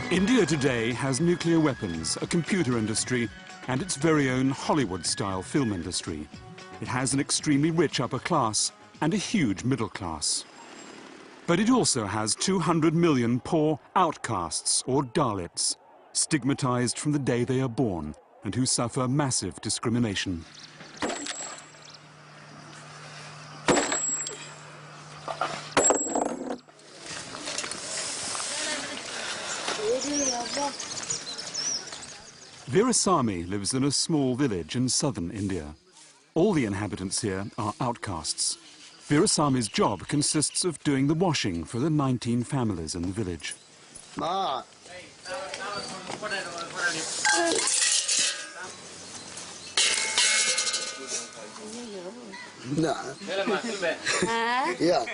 India today has nuclear weapons, a computer industry, and its very own Hollywood-style film industry. It has an extremely rich upper class and a huge middle class. But it also has 200 million poor outcasts or Dalits, stigmatized from the day they are born and who suffer massive discrimination. Veerasamy lives in a small village in southern India. All the inhabitants here are outcasts. Veerasamy's job consists of doing the washing for the 19 families in the village. Ma. Yeah.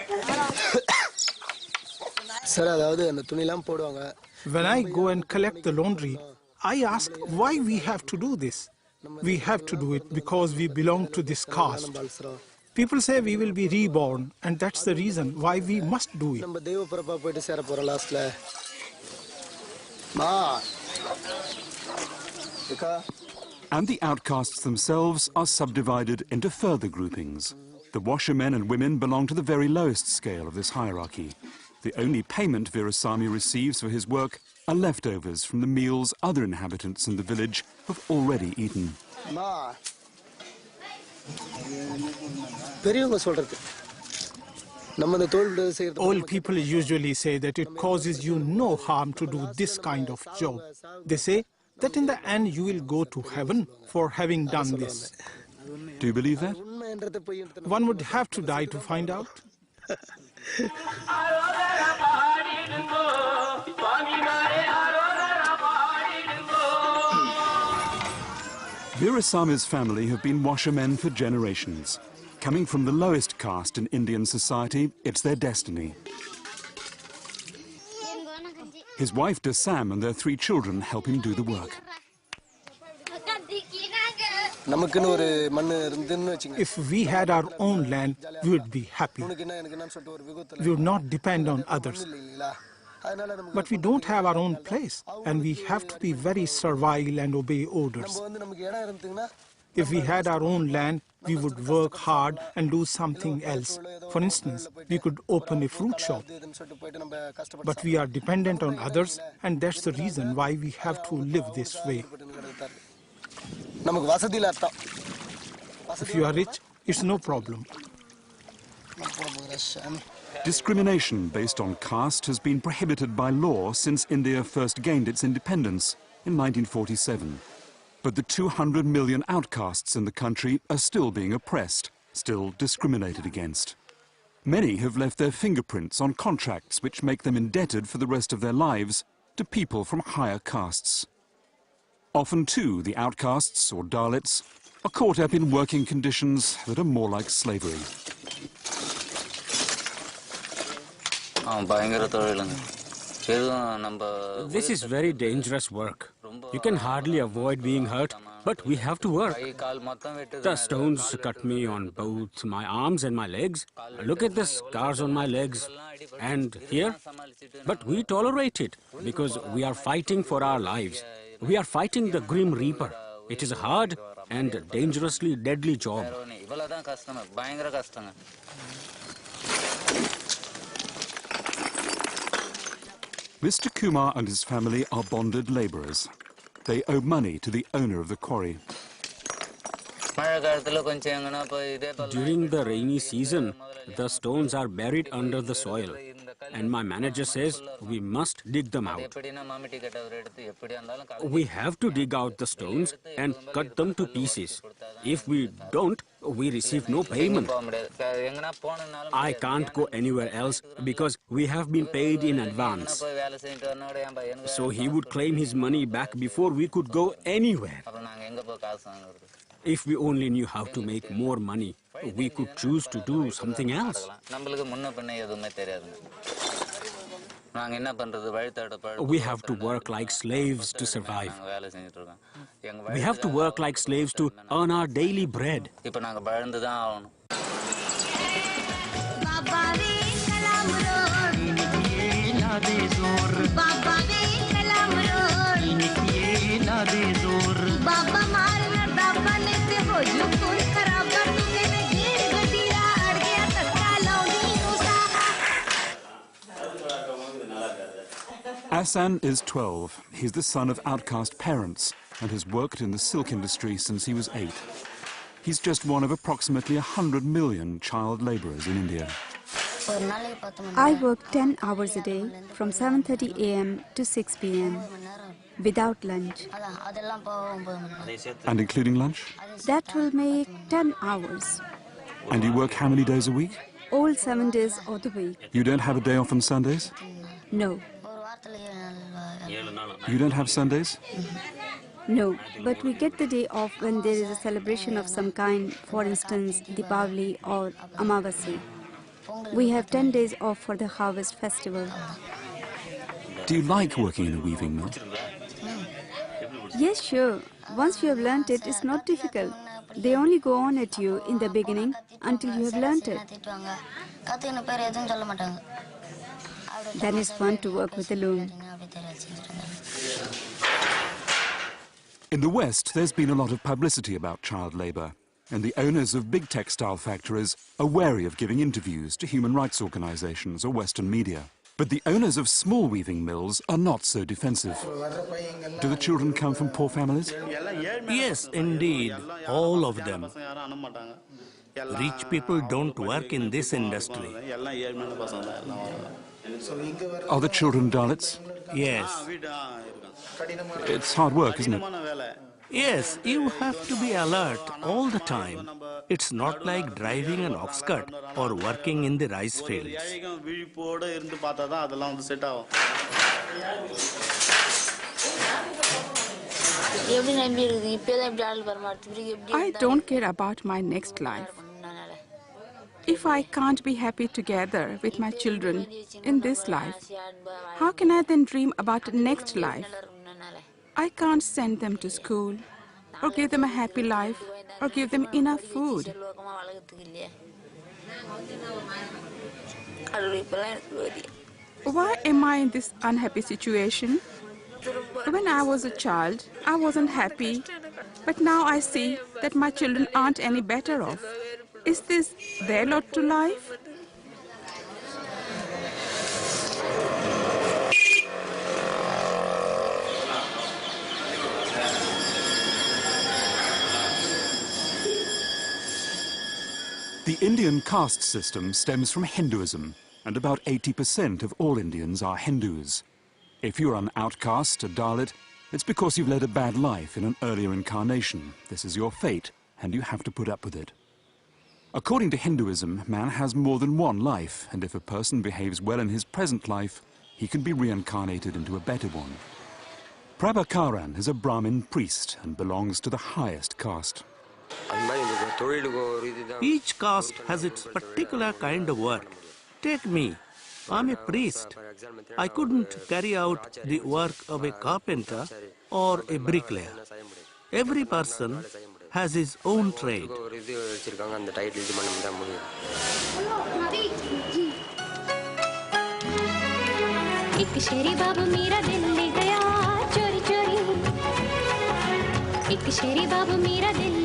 When I go and collect the laundry, I ask why we have to do this. We have to do it because we belong to this caste. People say we will be reborn, and that's the reason why we must do it. And the outcasts themselves are subdivided into further groupings. The washermen and women belong to the very lowest scale of this hierarchy. The only payment Veerasamy receives for his work are leftovers from the meals other inhabitants in the village have already eaten. Old people usually say that it causes you no harm to do this kind of job. They say that in the end you will go to heaven for having done this. Do you believe that? One would have to die to find out. Veerasamy's family have been washermen for generations. Coming from the lowest caste in Indian society, it's their destiny. His wife Dasam and their 3 children help him do the work. If we had our own land, we would be happy. We would not depend on others. But we don't have our own place, and we have to be very servile and obey orders. If we had our own land, we would work hard and do something else. For instance, we could open a fruit shop. But we are dependent on others, and that's the reason why we have to live this way. If you are rich, it's no problem. Discrimination based on caste has been prohibited by law since India first gained its independence in 1947. But the 200 million outcasts in the country are still being oppressed, still discriminated against. Many have left their fingerprints on contracts which make them indebted for the rest of their lives to people from higher castes. Often, too, the outcasts, or Dalits, are caught up in working conditions that are more like slavery. This is very dangerous work. You can hardly avoid being hurt, but we have to work. The stones cut me on both my arms and my legs. Look at the scars on my legs and here. But we tolerate it because we are fighting for our lives. We are fighting the Grim Reaper. It is a hard and dangerously deadly job. Mr. Kumar and his family are bonded labourers. They owe money to the owner of the quarry. During the rainy season, the stones are buried under the soil. And my manager says we must dig them out. We have to dig out the stones and cut them to pieces. If we don't, we receive no payment. I can't go anywhere else because we have been paid in advance. So he would claim his money back before we could go anywhere. If we only knew how to make more money, we could choose to do something else. We have to work like slaves to survive. We have to work like slaves to earn our daily bread. Asan is 12. He's the son of outcast parents and has worked in the silk industry since he was 8. He's just one of approximately 100 million child laborers in India. I work 10 hours a day from 7:30 a.m. to 6 p.m. without lunch. And including lunch? That will make 10 hours. And you work how many days a week? All 7 days of the week. You don't have a day off on Sundays? No. You don't have Sundays? No, but we get the day off when there is a celebration of some kind, for instance, Deepavali or Amavasi. We have 10 days off for the harvest festival. Do you like working in a weaving mill? Yes, sure. Once you have learnt it, it's not difficult. They only go on at you in the beginning until you have learnt it. Then it's fun to work with the loom. In the West, there's been a lot of publicity about child labour, and the owners of big textile factories are wary of giving interviews to human rights organisations or Western media. But the owners of small weaving mills are not so defensive. Do the children come from poor families? Yes, indeed, all of them. Rich people don't work in this industry. Are the children Dalits? Yes. It's hard work, isn't it? Yes, you have to be alert all the time. It's not like driving an ox cart or working in the rice fields. I don't care about my next life. If I can't be happy together with my children in this life, how can I then dream about the next life? I can't send them to school, or give them a happy life, or give them enough food. Why am I in this unhappy situation? When I was a child, I wasn't happy, but now I see that my children aren't any better off. Is this their lot to life? The Indian caste system stems from Hinduism, and about 80% of all Indians are Hindus. If you're an outcast, a Dalit, it's because you've led a bad life in an earlier incarnation. This is your fate, and you have to put up with it. According to Hinduism, man has more than one life, and if a person behaves well in his present life, he can be reincarnated into a better one. Prabhakaran is a Brahmin priest and belongs to the highest caste. Each caste has its particular kind of work. Take me. I'm a priest. I couldn't carry out the work of a carpenter or a bricklayer. Every person has his own trade. एक शेरी बाबू मेरा दिल ले गया चोरी चोरी एक शेरी बाबू मेरा दिल